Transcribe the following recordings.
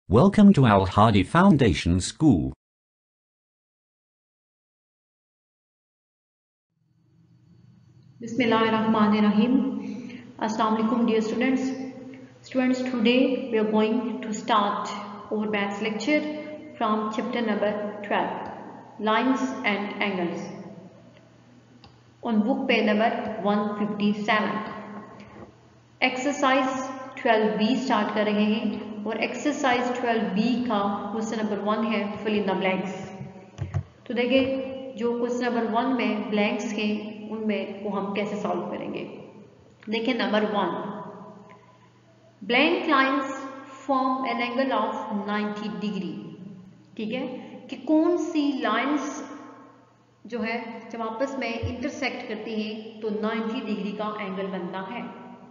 Welcome to Al Hadi Foundation School. Bismillahirrahmanirrahim. Assalamu alaikum dear students. Students, today we are going to start our maths lecture from chapter number 12, Lines and Angles, on book page number 157. Exercise 12B start कर रहे हैं और exercise 12B का question number 1 है fill in the blanks. तो देखिए जो question number 1 में ब्लैंक्स हैं उनमें वो हम कैसे सॉल्व करेंगे। देखिए number 1, blank lines form an angle of 90 degree. ठीक है कि कौन सी लाइंस जो है जब आपस में इंटरसेक्ट करती हैं तो 90 डिग्री का एंगल बनता है।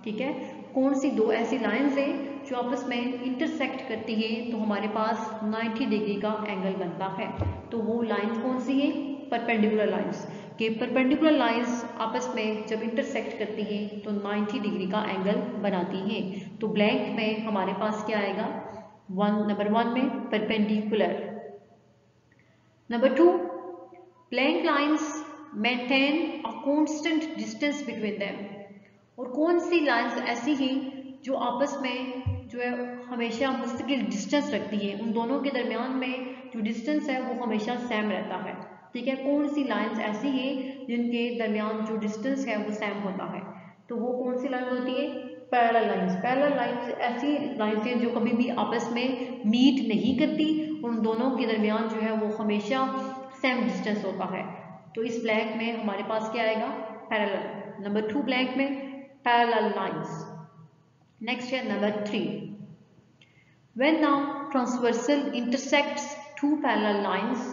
ठीक है, कौन सी दो ऐसी लाइंस हैं जो आपस में इंटरसेक्ट करती हैं तो हमारे पास 90 डिग्री का एंगल बनता है। तो वो लाइंस कौन सी है? Perpendicular lines. के परपेंडिकुलर लाइंस आपस में जब इंटरसेक्ट करती हैं तो 90 डिग्री का एंगल बनाती हैं। तो ब्लैंक में हमारे पास क्या आएगा? नंबर 1 में perpendicular. Number 2, blank lines maintain a constant distance between them. और कौन सी लाइंस ऐसी हैं जो आपस में जो है हमेशा मुस्तकिल डिस्टेंस रखती है, उन दोनों के दरमियान में जो डिस्टेंस है वो हमेशा सेम रहता है। ठीक है, कौन सी लाइंस ऐसी हैं जिनके दरमियान जो डिस्टेंस है वो सेम होता है? तो वो कौन सी लाइन होती है? Parallel lines. पैरेलल लाइंस ऐसी लाइंस हैं जो कभी भी आपस में मीट नहीं करती, उन दोनों के दरमियान जो है वो हमेशा सेम डिस्टेंस होता है। तो इस ब्लैंक में हमारे पास क्या आएगा? पैरेलल। नंबर 2 ब्लैंक में parallel lines. Next है number 3. When now transversal intersects two parallel lines,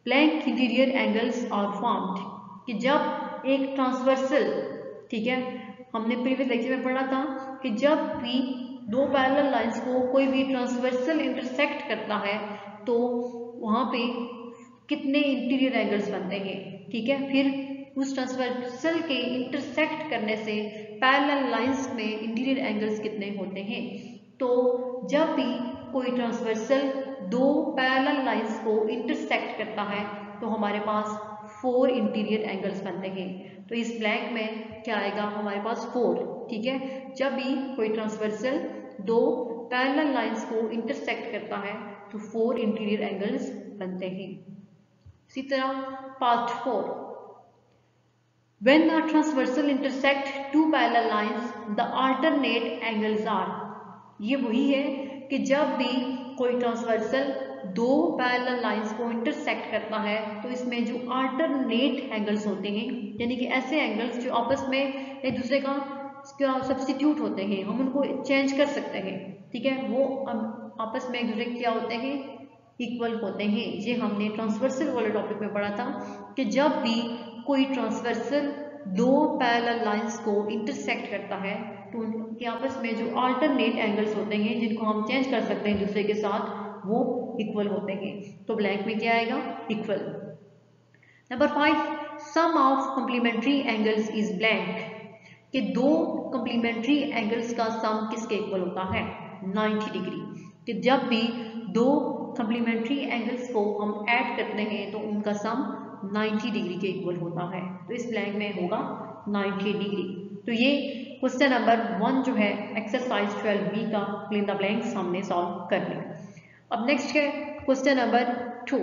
blank interior angles are formed. कि जब एक ट्रांसवर्सल, ठीक है, हमने प्रीवियस लेक्चर में पढ़ा था कि जब भी दो पैरेलल लाइंस को कोई भी ट्रांसवर्सल इंटरसेक्ट करता है तो वहां पे कितने इंटीरियर एंगल्स बनते हैं। ठीक है, फिर उस ट्रांसवर्सल के इंटरसेक्ट करने से पैरेलल लाइंस में इंटीरियर एंगल्स कितने होते हैं। तो जब भी कोई ट्रांसवर्सल दो पैरेलल लाइंस को इंटरसेक्ट करता है तो हमारे पास 4 इंटीरियर एंगल्स बनते हैं। तो इस ब्लैंक में क्या आएगा? हमारे पास 4। ठीक है, जब भी कोई ट्रांसवर्सल दो पैरेलल लाइंस को इंटरसेक्ट करता है तो 4 इंटीरियर एंगल्स बनते हैं। इसी तरह part 4, when the transversal intersect two parallel lines the alternate angles are। ये वही है कि जब भी कोई ट्रांसवर्सल दो पैरेलल लाइंस को इंटरसेक्ट करता है तो इसमें जो अल्टरनेट एंगल्स होते हैं, यानी कि ऐसे एंगल्स जो आपस में एक दूसरे का सब्स्टिट्यूट होते हैं, हम उनको चेंज कर सकते हैं। ठीक है, वो आपस में एक दूसरे क्या होते हैं? इक्वल होते हैं। ये हमने ट्रांसवर्सल वाले टॉपिक में पढ़ा था कि जब भी कोई ट्रांसवर्सल दो पैरेलल लाइंस को इंटरसेक्ट करता है तो उनके आपस में जो अल्टरनेट एंगल्स होते हैं जिनको हम चेंज कर सकते हैं दूसरे के साथ, वो इक्वल होते हैं। तो ब्लैंक में क्या आएगा? Equal. Number 5, sum of complementary angles is blank. कि दो कॉम्प्लीमेंट्री एंगल्स का सम किसके इक्वल होता है? 90 डिग्री। कि जब भी दो कॉम्प्लीमेंट्री एंगल्स को हम ऐड करते हैं तो उनका सम 90 डिग्री के इक्वल होता है। तो इस ब्लैंक में होगा 90 डिग्री। तो ये क्वेश्चन नंबर 1 जो है एक्सरसाइज 12B का फिल इन द ब्लैंक्स हमने सॉल्व कर लिया। अब नेक्स्ट है question number 2,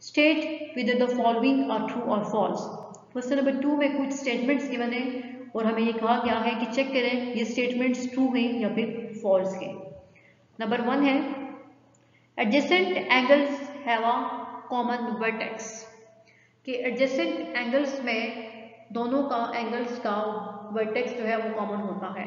state with the following are true और फॉल्स। क्वेश्चन नंबर 2 में कुछ स्टेटमेंट्स गिवन है और हमें ये कहा गया है कि चेक करें ये स्टेटमेंट्स ट्रू हैं या फिर फॉल्स हैं। नंबर 1 है adjacent angles have a common vertex. कि एडजेसेंट एंगल्स में दोनों का एंगल्स का वर्टेक्स जो है वो कॉमन होता है।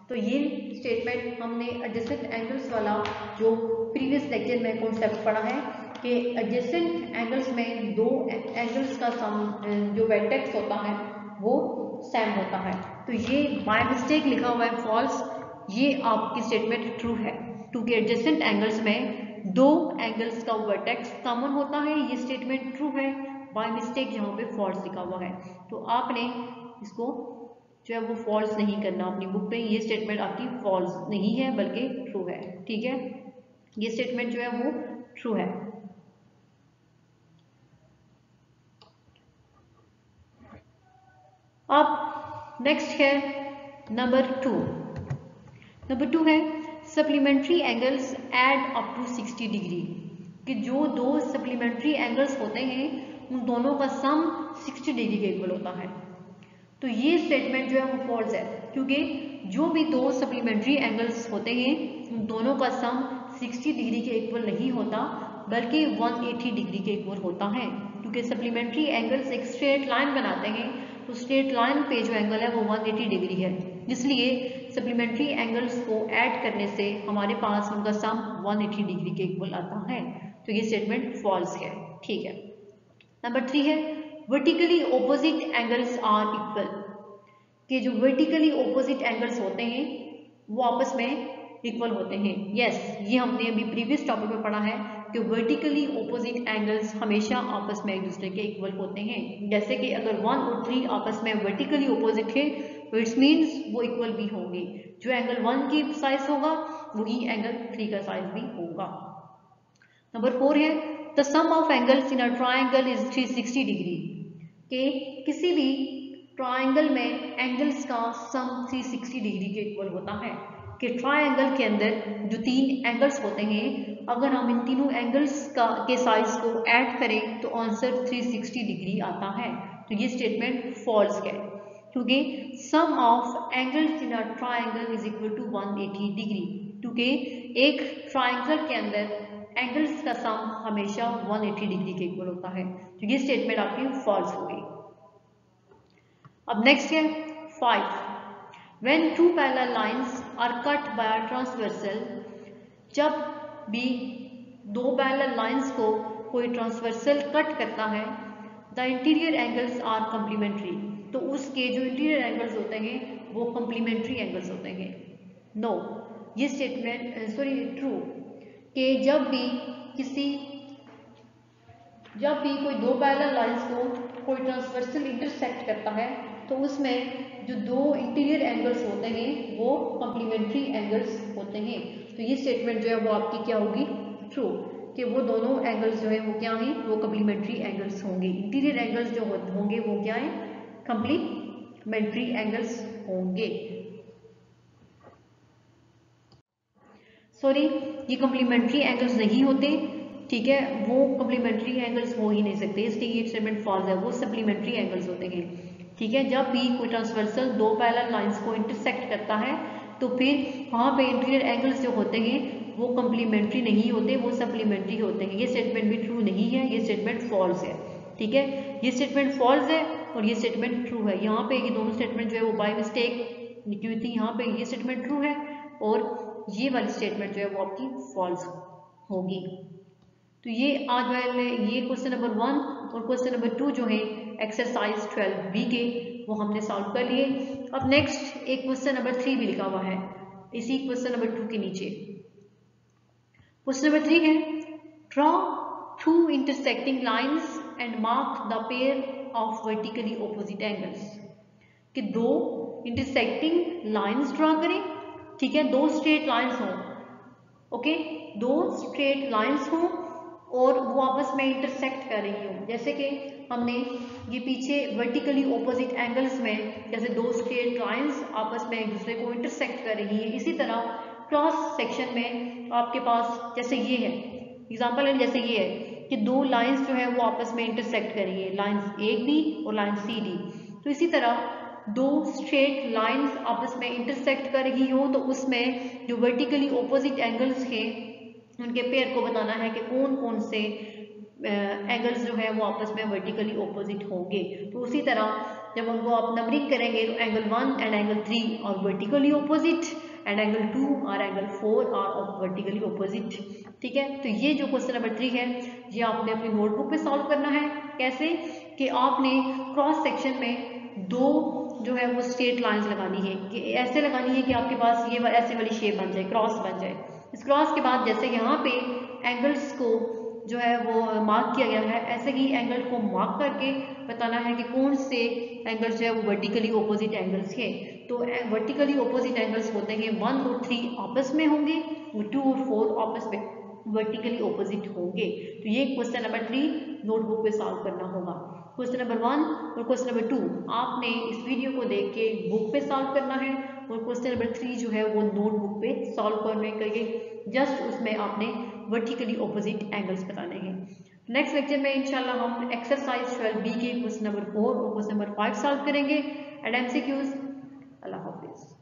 तो ये स्टेटमेंट हमने एडजेसेंट एंगल्स वाला जो प्रीवियस लेक्चर में कॉन्सेप्ट पढ़ा है कि एडजेसेंट एंगल्स में दो एंगल्स का सम जो वर्टेक्स होता है वो सेम होता है। तो ये बाय मिस्टेक लिखा हुआ है फॉल्स, ये आपकी स्टेटमेंट ट्रू है क्योंकि एडजेसेंट एंगल्स में दो एंगल्स का वर्टेक्स कॉमन होता है। ये स्टेटमेंट ट्रू है, बाय मिस्टेक यहाँ पे फॉल्स लिखा हुआ है। तो आपने इसको जो है वो फॉल्स नहीं करना अपनी बुक पे। ये स्टेटमेंट आपकी फॉल्स नहीं है बल्कि ट्रू है। ठीक है, ये स्टेटमेंट जो है वो ट्रू है। अब नेक्स्ट है नंबर 2। नंबर 2 है supplementary angles add up to 60 degree, कि जो दो सप्लीमेंट्री एंगल्स होते हैं उन दोनों का सम 60 डिग्री के इक्वल होता है। तो ये स्टेटमेंट जो है वो फॉल्स है, क्योंकि जो भी दो सप्लीमेंट्री एंगल्स होते हैं उन दोनों का सम 60 डिग्री के इक्वल नहीं होता, बल्कि 180 डिग्री के इक्वल होता है। क्योंकि सप्लीमेंट्री एंगल्स एक स्ट्रेट लाइन बनाते हैं, तो स्ट्रेट लाइन पे जो एंगल है वो 180 डिग्री है, इसलिए सप्लीमेंट्री एंगल्स को ऐड करने से हमारे पास उनका सम 180 डिग्री के इक्वल आता है। तो ये स्टेटमेंट फॉल्स है। ठीक है। नंबर 3 है vertically opposite angles are equal, कि जो वर्टिकली ऑपोजिट एंगल्स होते हैं वो आपस में इक्वल होते हैं। यस, ये हमने अभी प्रीवियस टॉपिक में पढ़ा है कि वर्टिकली ऑपोजिट एंगल्स हमेशा आपस में एक दूसरे के इक्वल होते हैं। जैसे कि अगर 1 और 3 आपस में वर्टिकली ऑपोजिट है तो इट्स मीन्स वो इक्वल भी होंगे। जो एंगल 1 की साइज होगा वही एंगल 3 का साइज भी होगा। नंबर 4 है the sum of angles in a triangle is 360 degree, के किसी भी ट्राइंगल में एंगल्स का सम 360 डिग्री के इक्वल होता है। कि ट्राइंगल के अंदर जो 3 एंगल्स होते हैं, अगर हम इन तीनों एंगल्स के साइज को ऐड करें तो आंसर 360 डिग्री आता है। तो ये स्टेटमेंट फॉल्स है, क्योंकि sum of angles in a triangle is equal to 180 degree, क्योंकि एक ट्राइंगल के अंदर एंगल्स का सम हमेशा 180 डिग्री के इक्वल होता है। तो ये स्टेटमेंट आपकी फॉल्स हो गई। अब नेक्स्ट है 5। When two parallel lines are cut by transversal, जब भी दो पैरेलल लाइंस को कोई ट्रांसवर्सल कट करता है, the interior angles are complementary, तो उसके जो इंटीरियर एंगल्स होते हैं वो कम्प्लीमेंट्री एंगल्स होते हैं। नो, ये स्टेटमेंट ट्रू, कि जब भी कोई दो पैरेलल लाइंस को कोई ट्रांसवर्सल इंटरसेक्ट करता है तो उसमें जो दो इंटीरियर एंगल्स होते हैं वो कम्प्लीमेंट्री एंगल्स होते हैं। तो ये स्टेटमेंट जो है वो आपकी क्या होगी? ट्रू, कि वो दोनों एंगल्स जो है वो क्या हैं? वो कम्प्लीमेंट्री एंगल्स होंगे। इंटीरियर एंगल्स जो होंगे वो क्या है? कम्प्लीमेंट्री एंगल्स होंगे। सॉरी, ये कम्प्लीमेंट्री एंगल्स नहीं होते, ठीक है, वो कम्प्लीमेंट्री एंगल्स हो ही नहीं सकते, इसलिए ये स्टेटमेंट फॉल्स है। वो सप्लीमेंट्री एंगल्स होते हैं, ठीक है। जब भी कोई ट्रांसवर्सल दो पैरेलल लाइंस को इंटरसेक्ट करता है तो फिर वहाँ पे इंटीरियर एंगल्स जो होते हैं वो कम्प्लीमेंट्री नहीं होते, वो सप्लीमेंट्री होते हैं। ये स्टेटमेंट भी ट्रू नहीं है, ये स्टेटमेंट फॉल्स है, ठीक है। ये स्टेटमेंट फॉल्स है और ये स्टेटमेंट ट्रू है। यहाँ पे ये दोनों स्टेटमेंट जो है वो बाय मिस्टेक लिखी हुई थी, यहाँ पे ये स्टेटमेंट ट्रू है और ये वाली स्टेटमेंट जो है वो आपकी फॉल्स होगी। तो ये आज वाले ये क्वेश्चन नंबर 1 और क्वेश्चन नंबर 2 जो है एक्सरसाइज 12B के, वो हमने सॉल्व कर लिए। अब नेक्स्ट एक क्वेश्चन नंबर 3 भी लिखा हुआ है इसी क्वेश्चन नंबर 2 के नीचे। क्वेश्चन नंबर 3 है draw two intersecting lines and mark the pair of vertically opposite angles, कि दो इंटरसेक्टिंग लाइंस ड्रॉ करें, ठीक है, दो स्ट्रेट लाइंस हों, ओके, दो स्ट्रेट लाइंस हों और वो आपस में इंटरसेक्ट कर रही हो। जैसे कि हमने ये पीछे वर्टिकली ऑपोजिट एंगल्स में जैसे दो स्ट्रेट लाइंस आपस में एक दूसरे को इंटरसेक्ट कर रही है, इसी तरह क्रॉस सेक्शन में आपके पास जैसे ये है एग्जांपल है, जैसे ये है कि दो लाइंस जो है वो आपस में इंटरसेक्ट कर रही है, लाइंस AB और लाइन CD। तो इसी तरह दो स्ट्रेट लाइंस आपस में इंटरसेक्ट कर रही हो तो उसमें जो वर्टिकली ऑपोजिट एंगल्स हैं उनके पेयर को बताना है कि कौन कौन से एंगल्स जो है वो आपस में वर्टिकली ऑपोजिट होंगे। तो उसी तरह जब उनको आप नंबरिंग करेंगे तो एंगल 1 एंड एंगल 3 और वर्टिकली ऑपोजिट एंड एंगल 2 और एंगल 4 और वर्टिकली ऑपोजिट, ठीक है। तो ये जो क्वेश्चन नंबर 3 है ये आपने अपनी नोटबुक पे सॉल्व करना है। कैसे? कि आपने क्रॉस सेक्शन में दो जो है वो स्ट्रेट लाइंस लगानी है, कि ऐसे लगानी है कि आपके पास ये ऐसे वाली शेप बन जाए, क्रॉस बन जाए। इस क्रॉस के बाद जैसे यहाँ पे एंगल्स को जो है वो मार्क किया गया है, ऐसे ही एंगल को मार्क करके बताना है कि कौन से एंगल्स जो है वो वर्टिकली ऑपोजिट एंगल्स है। तो वर्टिकली ऑपोजिट एंगल्स होते हैं 1 और 3 आपस में होंगे, 2 और 4 आपस में वर्टिकली ऑपोजिट होंगे। तो ये क्वेश्चन नंबर 3 नोटबुक पे सॉल्व करना होगा। क्वेश्चन नंबर 1 और क्वेश्चन नंबर 2 आपने इस वीडियो को देख के बुक पे सॉल्व करना है, और क्वेश्चन नंबर 3 जो है वो नोटबुक पे सॉल्व करने के जस्ट उसमें आपने वर्टिकली ऑपोजिट एंगल्स बताने हैं। नेक्स्ट लेक्चर में इंशाल्लाह हम एक्सरसाइज 12B के क्वेश्चन नंबर 4 और क्वेश्चन नंबर 5 सॉल्व करेंगे एंड MCQs। Allah Hafiz.